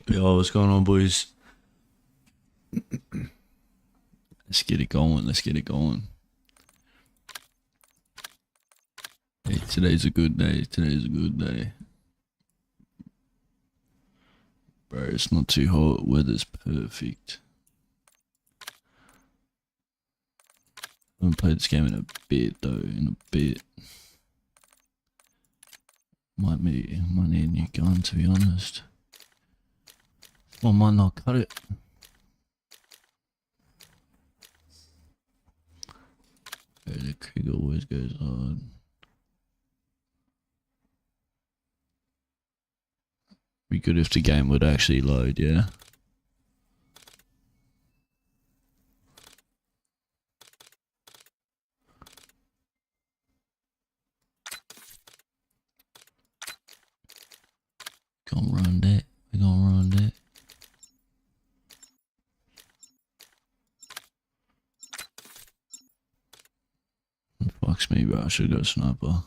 Yo, what's going on, boys? Let's get it going. Let's get it going. Hey, today's a good day. Today's a good day. Bro, it's not too hot. Weather's perfect. I haven't played this game in a bit, though. In a bit. Might need a new gun, to be honest. I might not cut it. The Krieg always goes hard. Be good if the game would actually load, yeah? Gonna run that. We're gonna run that. Fucks me, bro. I should go sniper.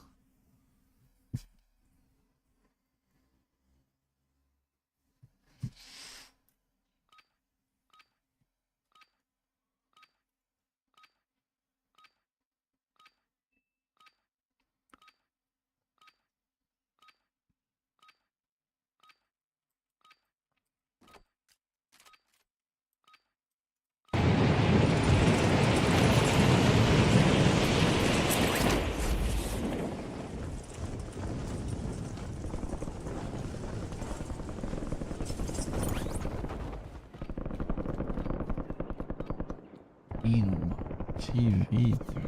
TV, bro.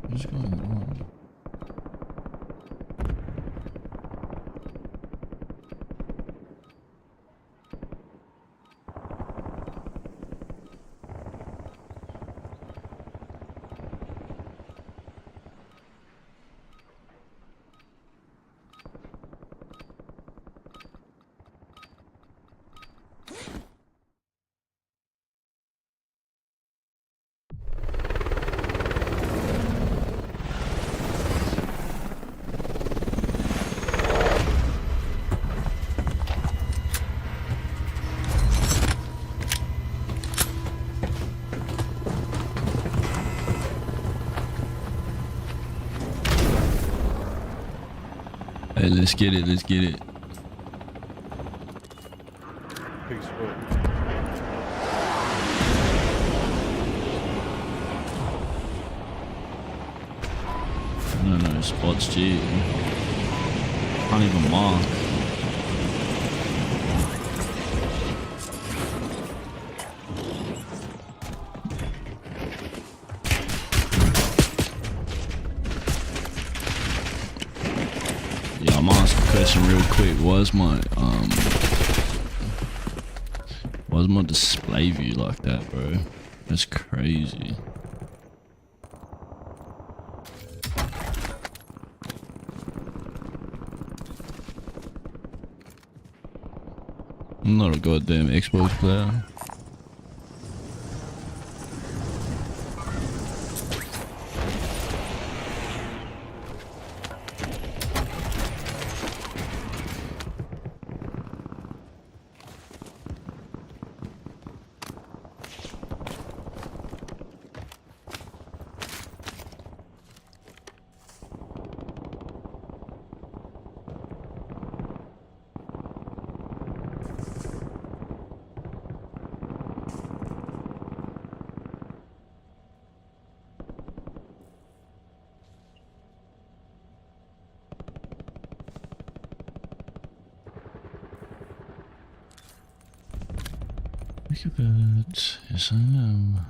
What's going on? Hey, let's get it, let's get it. No spots, gee. Can't even mark. Yeah, I'm asking a question real quick. Why's my display view like that, bro? That's crazy. I'm not a goddamn Xbox player. Look at that. Yes, I am.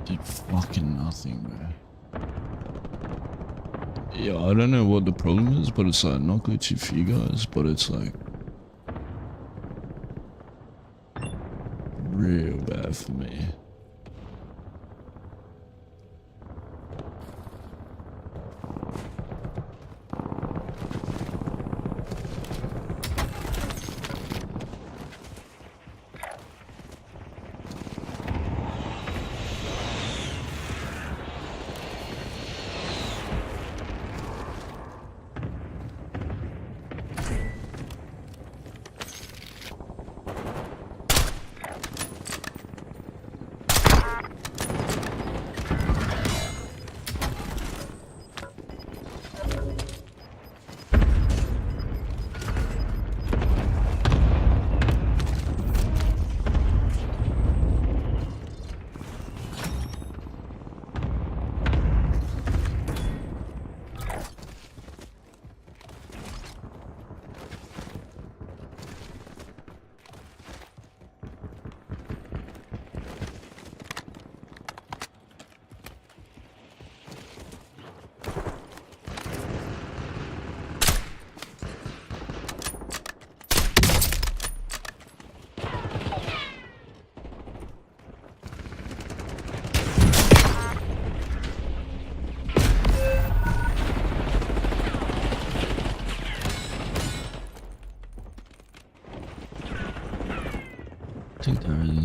Did fucking nothing, bro. Yeah, I don't know what the problem is, but it's like not glitchy for you guys, but it's like real bad for me.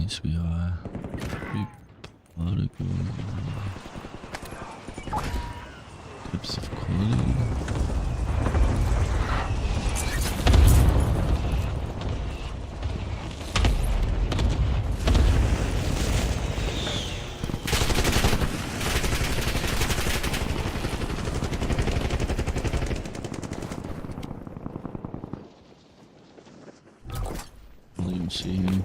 needs to be high. Big particle. Depths of quality. I'll even see him.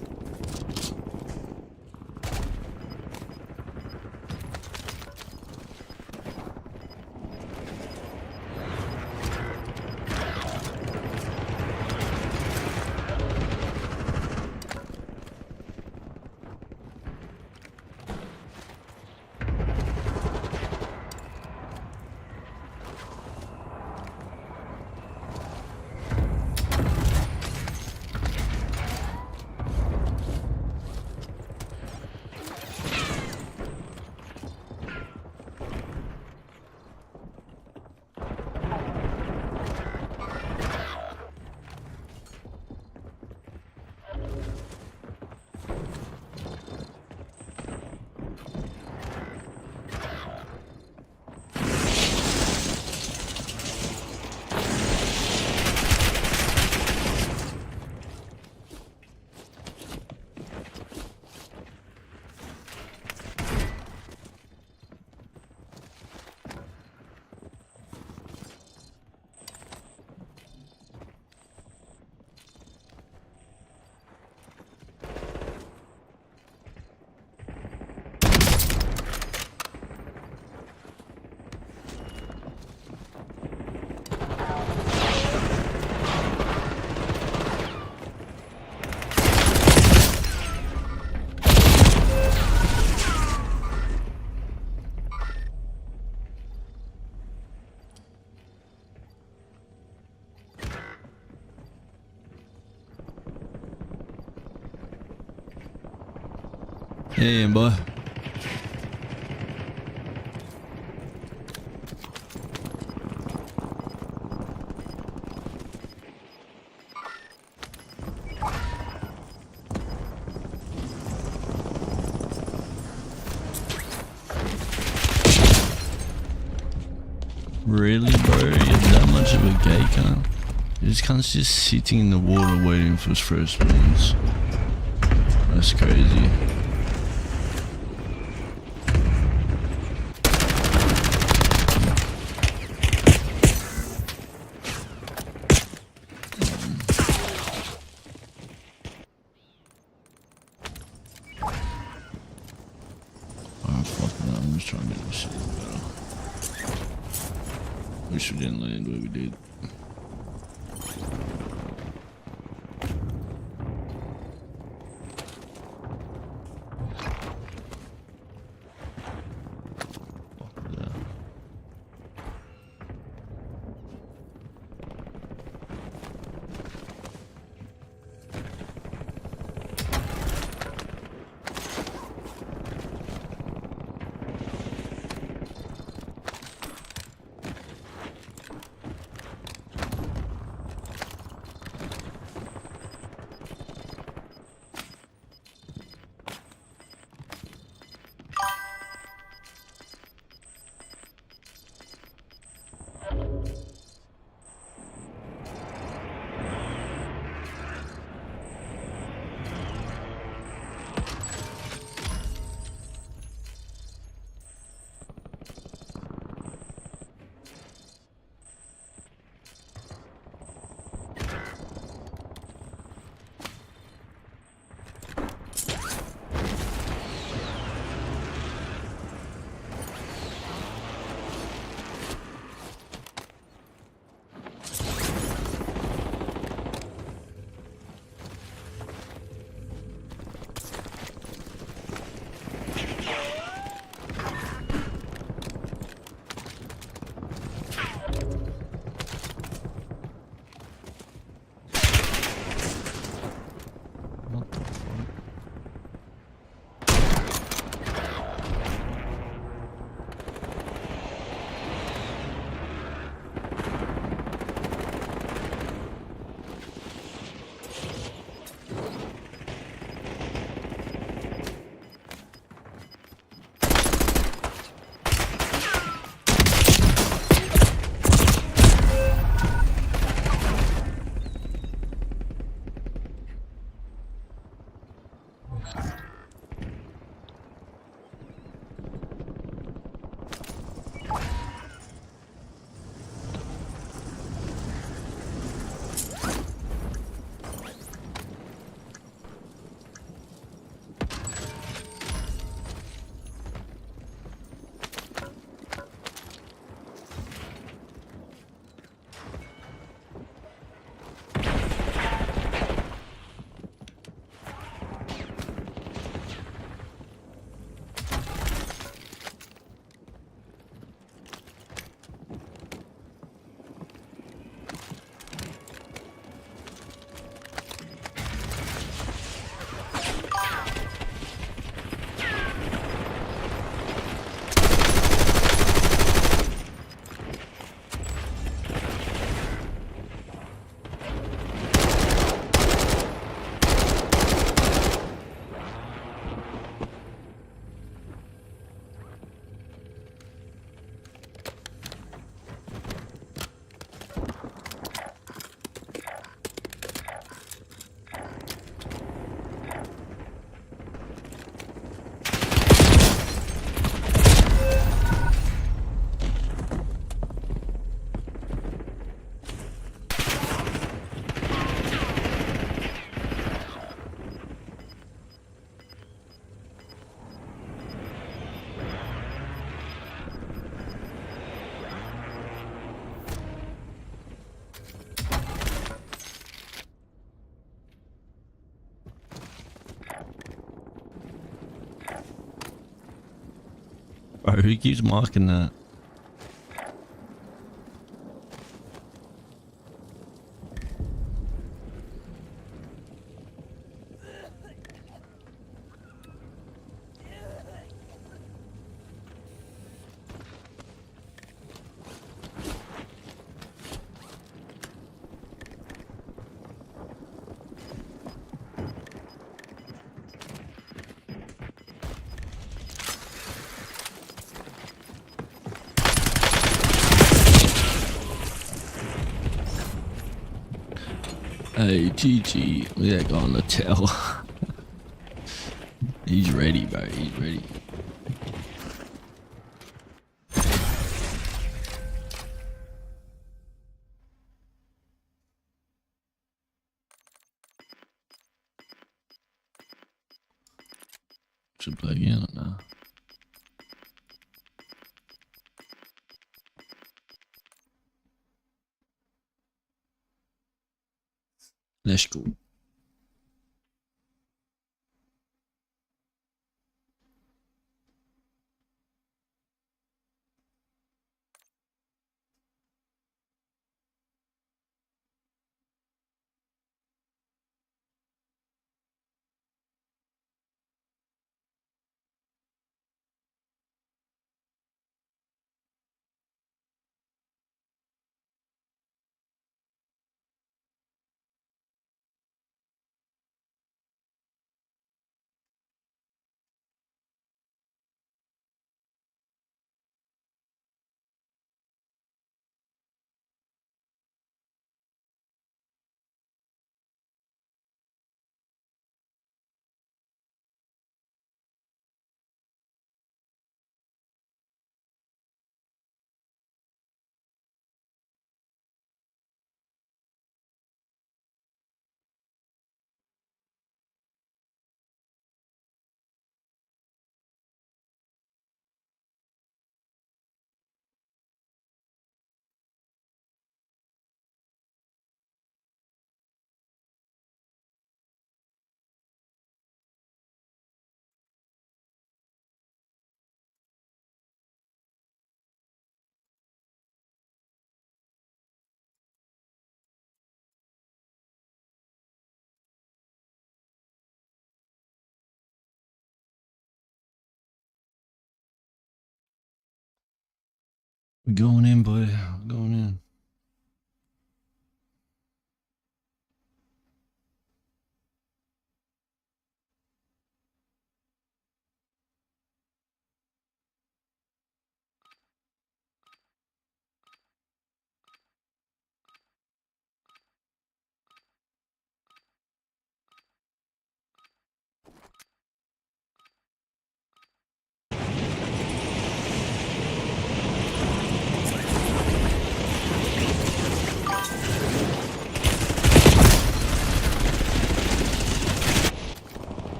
Hey, boy. Really, bro? You're that much of a gay cunt? This cunt's just sitting in the water waiting for his first spawns. That's crazy. I'm just trying to get this shit better. Wish we didn't land where we did. Bro, who keeps marking that? Hey, GG. Look at that guy on the tail. He's ready, bro. He's ready. Should play again or nah? Let's go. We're going in, boy. We're going in.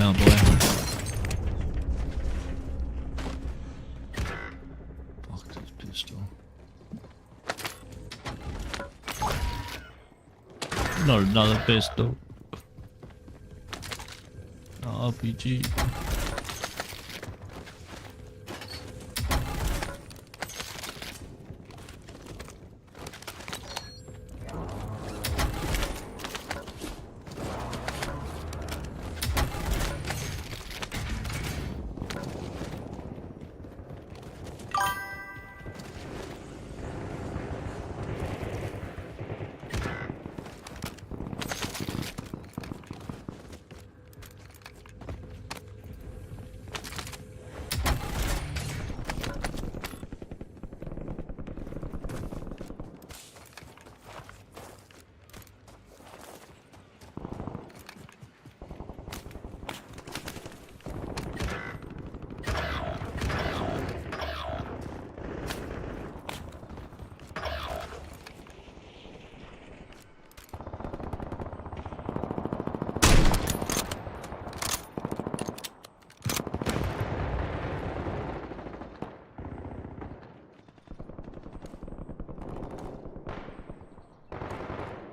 Oh boy. Not another pistol. RPG.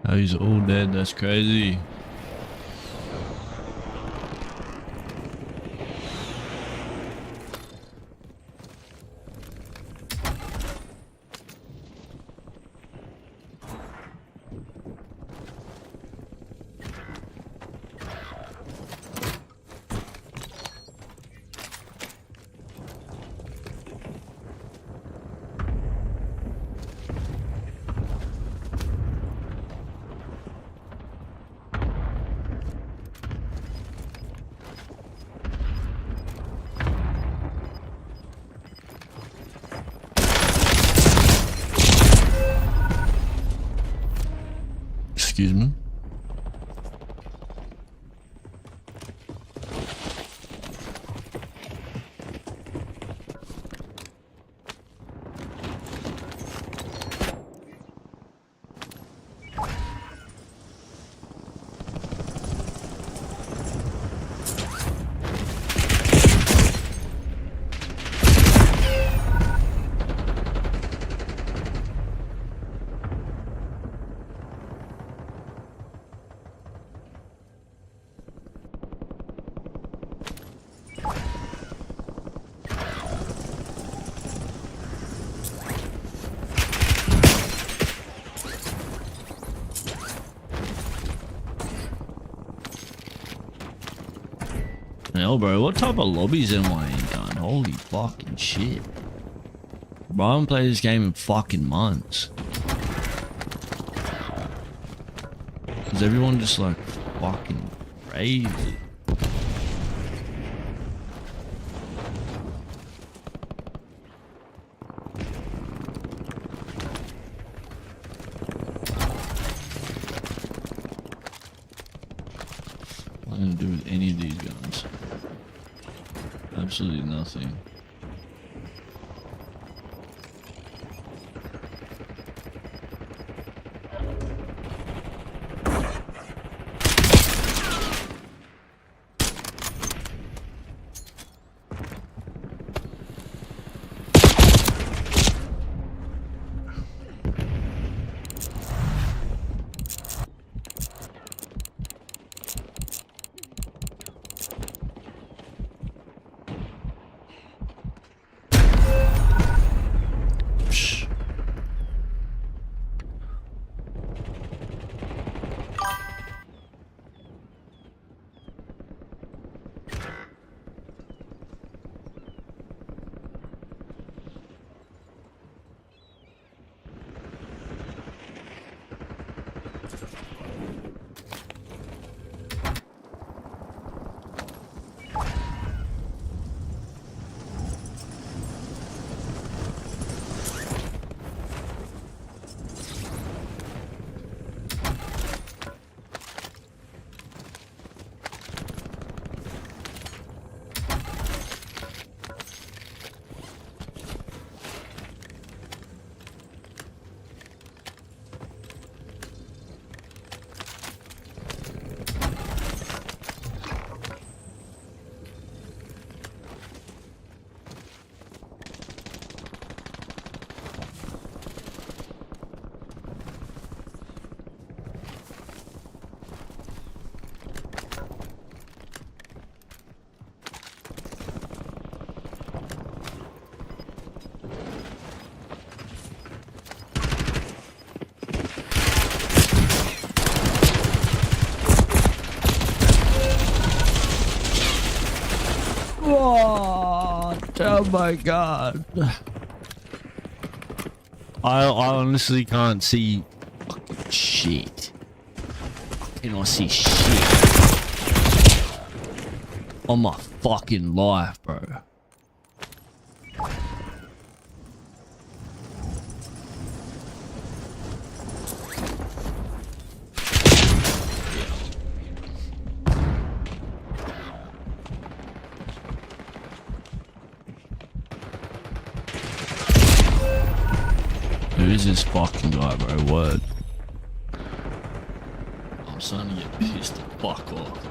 Oh, he's all dead. That's crazy. Excuse me. Hell, bro, what type of lobbies am I in, gun? Holy fucking shit. Bro, I haven't played this game in fucking months. Is everyone just like fucking crazy? What am I gonna do with any of these guns? Absolutely nothing. What? Oh my god. I honestly can't see fucking shit. I cannot see shit on my fucking life, bro. Who is this fucking guy, bro? What? I'm starting to get pissed the fuck off.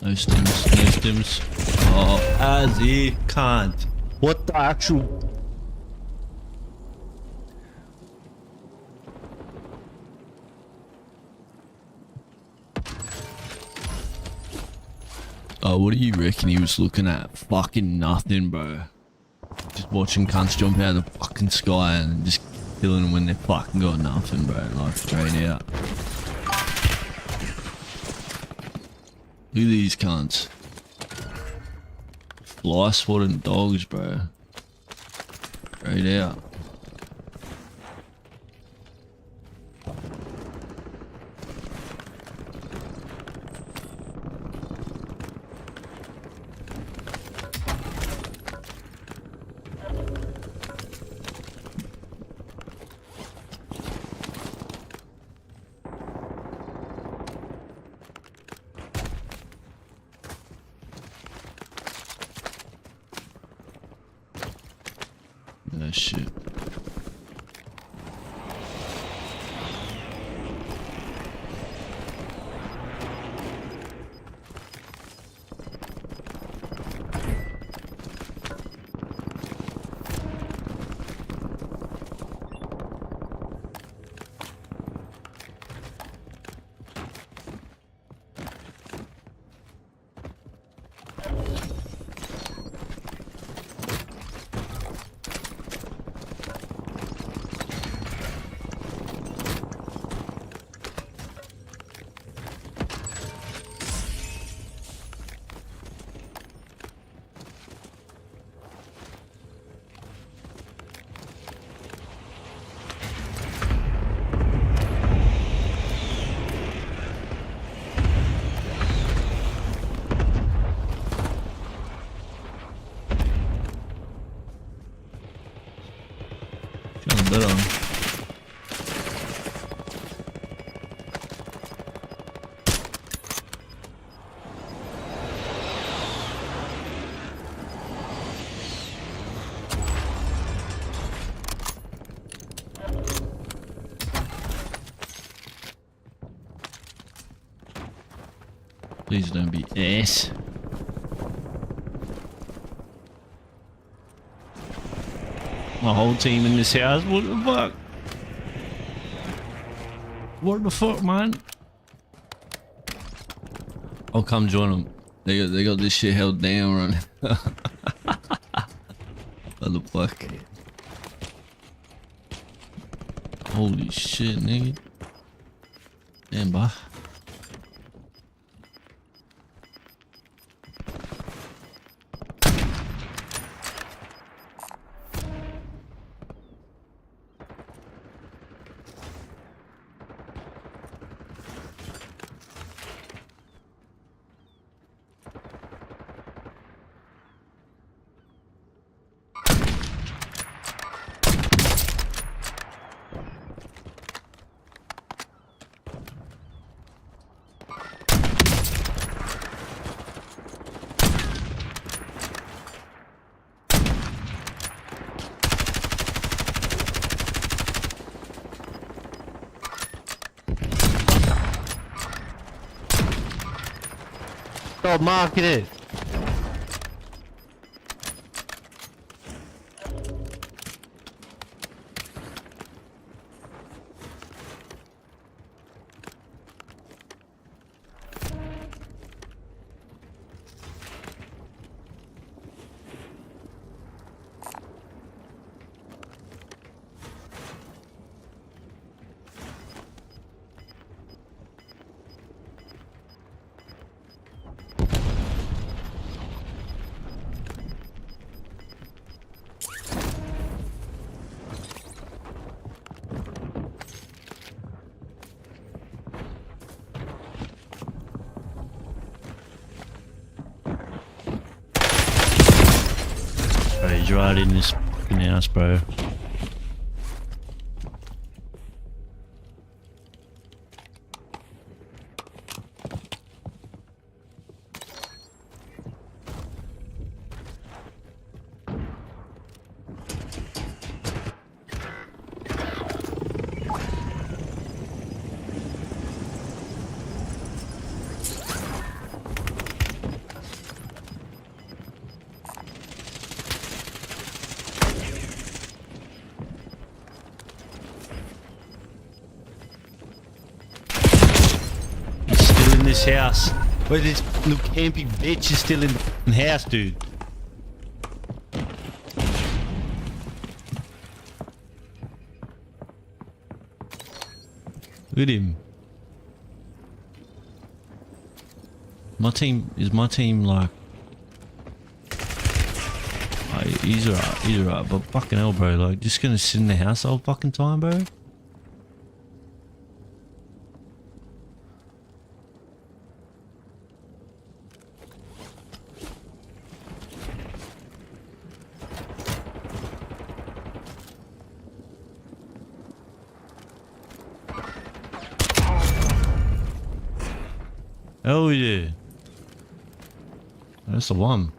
No stims, no stims. Oh, as he can't. What the actual? Oh, what do you reckon he was looking at? Fucking nothing, bro. Just watching cunts jump out of the fucking sky and just killing them when they fucking got nothing, bro. Like straight out. Look at these cunts. Fly swatting dogs, bro. Straight out. No shit. Better. Please don't be ass. My whole team in this house. What the fuck? What the fuck, man? I'll come join them. They got this shit held down, right? What the fuck? Holy shit, nigga. Damn, boy. Oh, mark it is. Bro, he's right in this fucking house, bro. This house. Where this little campy bitch is still in the house, dude. Look at him. My team like he's alright, but fucking hell, bro, like just gonna sit in the house all fucking time, bro. Oh yeah. That's the one.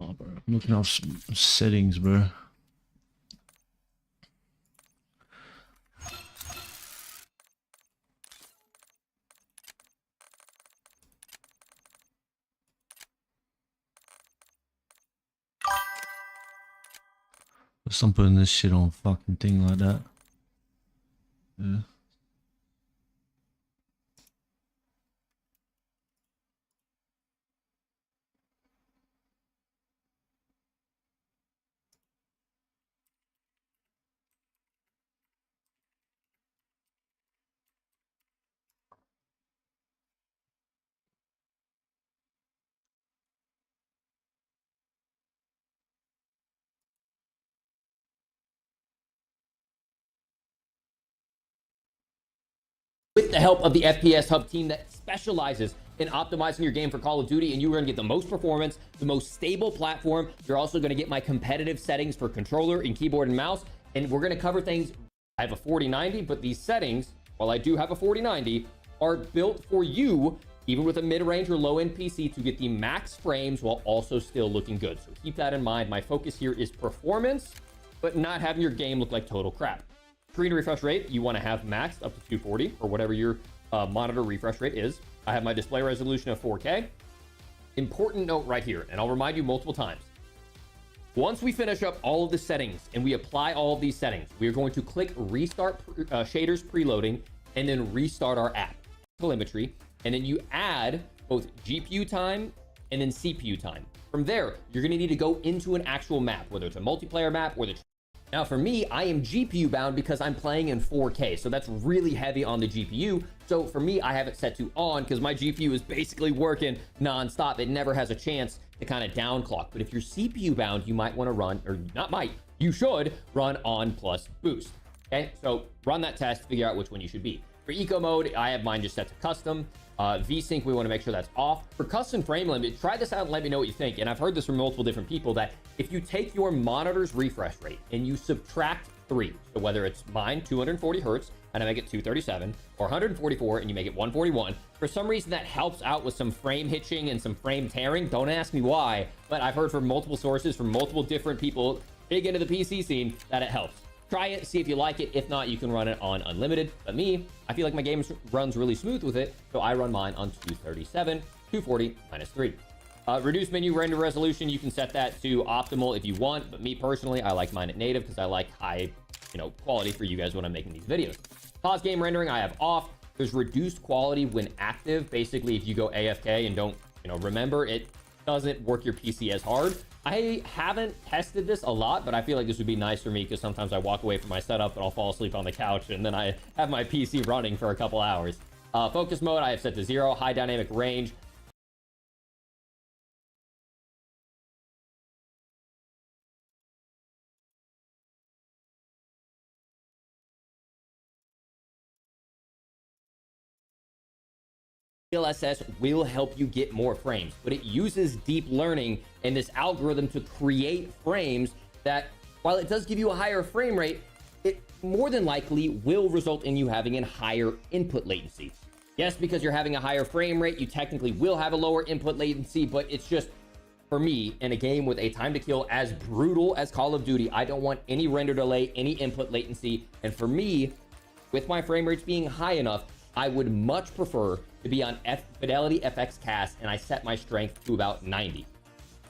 Oh, bro, I'm looking off some settings, bro. Stop putting this shit on fucking thing like that. Yeah. With the help of the FPS Hub team that specializes in optimizing your game for Call of Duty, and you're going to get the most performance, the most stable platform. You're also going to get my competitive settings for controller and keyboard and mouse, and we're going to cover things. I have a 4090, but these settings, while I do have a 4090, are built for you, even with a mid-range or low-end PC, to get the max frames while also still looking good. So keep that in mind. My focus here is performance, but not having your game look like total crap. Screen refresh rate, you want to have maxed up to 240 or whatever your monitor refresh rate is. I have my display resolution of 4K. Important note right here, and I'll remind you multiple times. Once we finish up all of the settings and we apply all of these settings, we are going to click restart shaders preloading and then restart our app. Telemetry. and then you add both GPU time and then CPU time. From there, you're going to need to go into an actual map, whether it's a multiplayer map or the... Now, for me, I am GPU bound because I'm playing in 4K, so that's really heavy on the GPU. So for me, I have it set to on because my GPU is basically working nonstop. It never has a chance to kind of downclock. But if you're CPU bound, you might want to run, or not might, you should run on plus boost. Okay, so run that test, figure out which one you should be. For eco mode, I have mine just set to custom. VSync, we want to make sure that's off. For custom frame limit, try this out and let me know what you think. And I've heard this from multiple different people that if you take your monitor's refresh rate and you subtract 3, so whether it's mine 240 hertz and I make it 237, or 144 and you make it 141, for some reason that helps out with some frame hitching and some frame tearing. Don't ask me why, but I've heard from multiple sources, from multiple different people big into the PC scene, that it helps. Try it, see if you like it. If not, you can run it on unlimited. But me, I feel like my game runs really smooth with it, so I run mine on 237, 240 minus 3. Reduce menu render resolution, you can set that to optimal if you want, but me personally, I like mine at native because I like high, quality for you guys when I'm making these videos. Pause game rendering, I have off. There's reduced quality when active. Basically, if you go AFK and don't, remember, it doesn't work your PC as hard. I haven't tested this a lot, but I feel like this would be nice for me because sometimes I walk away from my setup and I'll fall asleep on the couch and then I have my PC running for a couple hours. Focus mode, I have set to 0. High dynamic range. DLSS will help you get more frames, but it uses deep learning and this algorithm to create frames that, while it does give you a higher frame rate, it more than likely will result in you having a higher input latency. Yes, because you're having a higher frame rate, you technically will have a lower input latency, but it's just, for me, in a game with a time to kill as brutal as Call of Duty, I don't want any render delay, any input latency, and for me, with my frame rates being high enough, I would much prefer to be on Fidelity FX Cast, and I set my strength to about 90.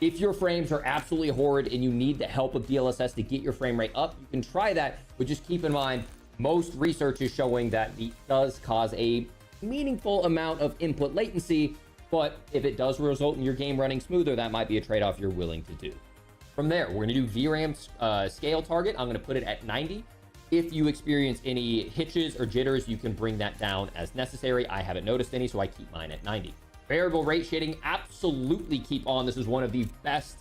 If your frames are absolutely horrid and you need the help of DLSS to get your frame rate up, you can try that, but just keep in mind, most research is showing that it does cause a meaningful amount of input latency, but if it does result in your game running smoother, that might be a trade-off you're willing to do. From there, we're going to do VRAM scale target. I'm going to put it at 90. If you experience any hitches or jitters, you can bring that down as necessary. I haven't noticed any, so I keep mine at 90. Variable rate shading, absolutely keep on. This is one of the best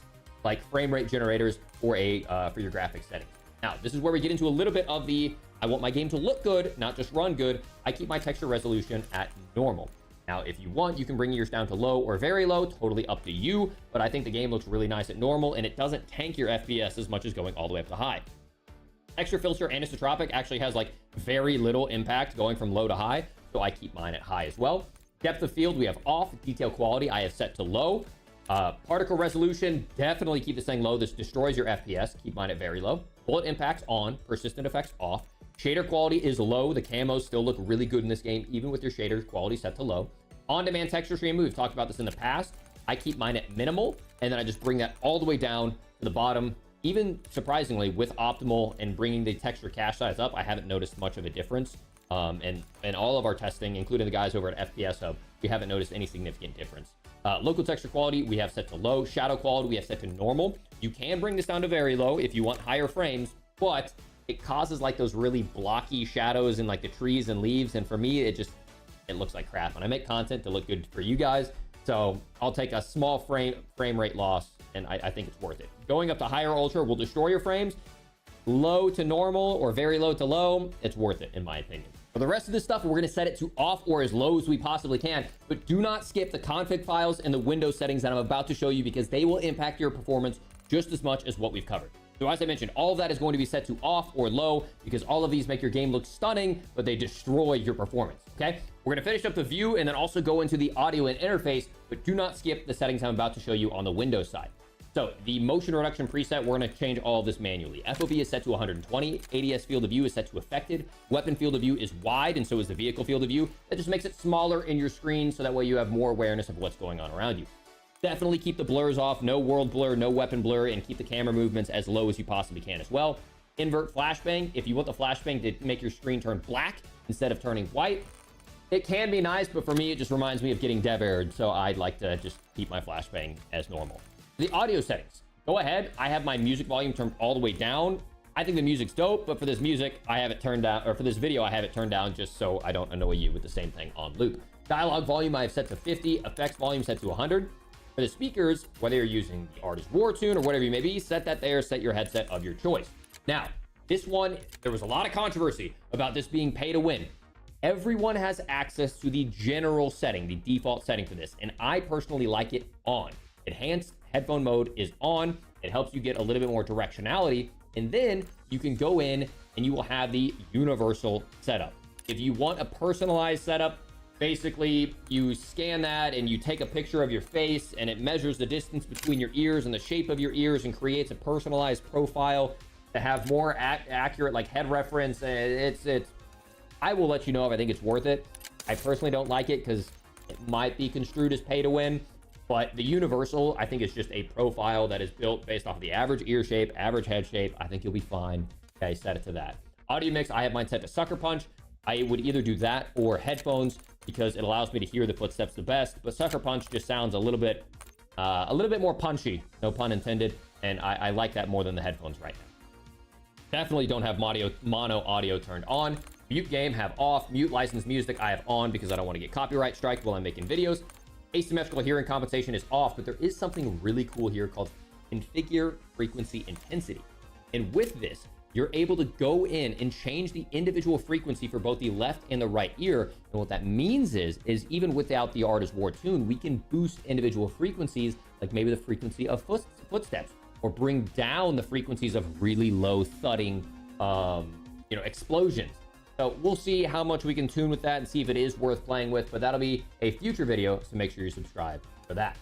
frame rate generators for your graphics settings. Now, this is where we get into a little bit of the, I want my game to look good, not just run good. I keep my texture resolution at normal. Now, if you want, you can bring yours down to low or very low, totally up to you. But I think the game looks really nice at normal, and it doesn't tank your FPS as much as going all the way up to high. Texture filter anisotropic actually has very little impact going from low to high, so I keep mine at high as well. Depth of field, we have off. Detail quality, I have set to low. Particle resolution, definitely keep this thing low. This destroys your FPS. Keep mine at very low. Bullet impacts on. Persistent effects off. Shader quality is low. The camos still look really good in this game, even with your shader quality set to low. On-demand texture stream, we've talked about this in the past. I keep mine at minimal, and then I just bring that all the way down to the bottom. Even surprisingly, with optimal and bringing the texture cache size up, I haven't noticed much of a difference. And all of our testing, including the guys over at FPS Hub, we haven't noticed any significant difference. Local texture quality, we have set to low. Shadow quality, we have set to normal. You can bring this down to very low if you want higher frames, but it causes those really blocky shadows in the trees and leaves. And for me, it looks like crap. And I make content to look good for you guys. So I'll take a small frame rate loss, and I think it's worth it. Going up to higher ultra will destroy your frames. Low to normal or very low to low, it's worth it in my opinion. For the rest of this stuff, we're going to set it to off or as low as we possibly can, but do not skip the config files and the Windows settings that I'm about to show you because they will impact your performance just as much as what we've covered. So as I mentioned, all of that is going to be set to off or low because all of these make your game look stunning, but they destroy your performance, okay? We're going to finish up the view and then also go into the audio and interface, but do not skip the settings I'm about to show you on the Windows side. So the motion reduction preset, we're going to change all of this manually. FOV is set to 120. ADS field of view is set to affected. Weapon field of view is wide, and so is the vehicle field of view. That just makes it smaller in your screen, so that way you have more awareness of what's going on around you. Definitely keep the blurs off. No world blur, no weapon blur, and keep the camera movements as low as you possibly can as well. Invert flashbang. If you want the flashbang to make your screen turn black instead of turning white, It can be nice, but for me, it just reminds me of getting dev aired, so I'd like to just keep my flashbang as normal. The audio settings. Go ahead. I have my music volume turned all the way down. I think the music's dope, but for this music, I have it turned down, or for this video, I have it turned down just so I don't annoy you with the same thing on loop. Dialogue volume I have set to 50, effects volume set to 100. For the speakers, whether you're using the Artist War Tune or whatever you may be, set that there, set your headset of your choice. Now, this one, there was a lot of controversy about this being pay to win. Everyone has access to the general setting, the default setting for this, and I personally like it on. Enhanced headphone mode is on. It helps you get a little bit more directionality, and then you can go in and you will have the universal setup. If you want a personalized setup, basically you scan that and you take a picture of your face and it measures the distance between your ears and the shape of your ears and creates a personalized profile to have more accurate like head reference. I will let you know if I think it's worth it. I personally don't like it because it might be construed as pay to win, but the universal, I think, is just a profile that is built based off of the average ear shape, average head shape. I think you'll be fine. Okay, set it to that. Audio mix, I have mine set to Sucker Punch. I would either do that or headphones because it allows me to hear the footsteps the best, but Sucker Punch just sounds a little bit more punchy, no pun intended, and I like that more than the headphones right now. Definitely don't have mono audio turned on. Mute game have off. Mute licensed music I have on because I don't want to get copyright strike while I'm making videos. Asymmetrical hearing compensation is off, but there is something really cool here called configure frequency intensity. And with this, you're able to go in and change the individual frequency for both the left and the right ear. And what that means is even without the Artist War Tune, we can boost individual frequencies, like maybe the frequency of footsteps, or bring down the frequencies of really low thudding, explosions. So we'll see how much we can tune with that and see if it is worth playing with, but that'll be a future video, so make sure you subscribe for that.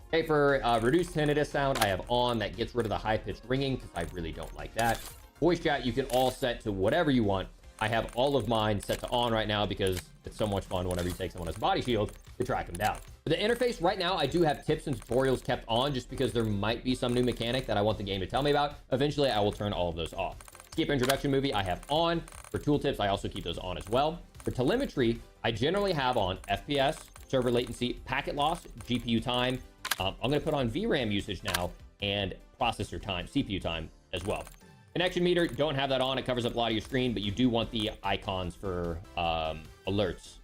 Okay, for reduced tinnitus sound, I have on. That gets rid of the high-pitched ringing because I really don't like that. Voice chat, you can all set to whatever you want. I have all of mine set to on right now because it's so much fun whenever you take someone as a body shield to track them down. For the interface, right now, I do have tips and tutorials kept on just because there might be some new mechanic that I want the game to tell me about. Eventually, I will turn all of those off. Skip introduction movie, I have on. For tooltips, I also keep those on as well. For telemetry, I generally have on FPS, server latency, packet loss, GPU time. I'm going to put on VRAM usage now and processor time, CPU time as well. Connection meter, don't have that on. It covers up a lot of your screen, but you do want the icons for alerts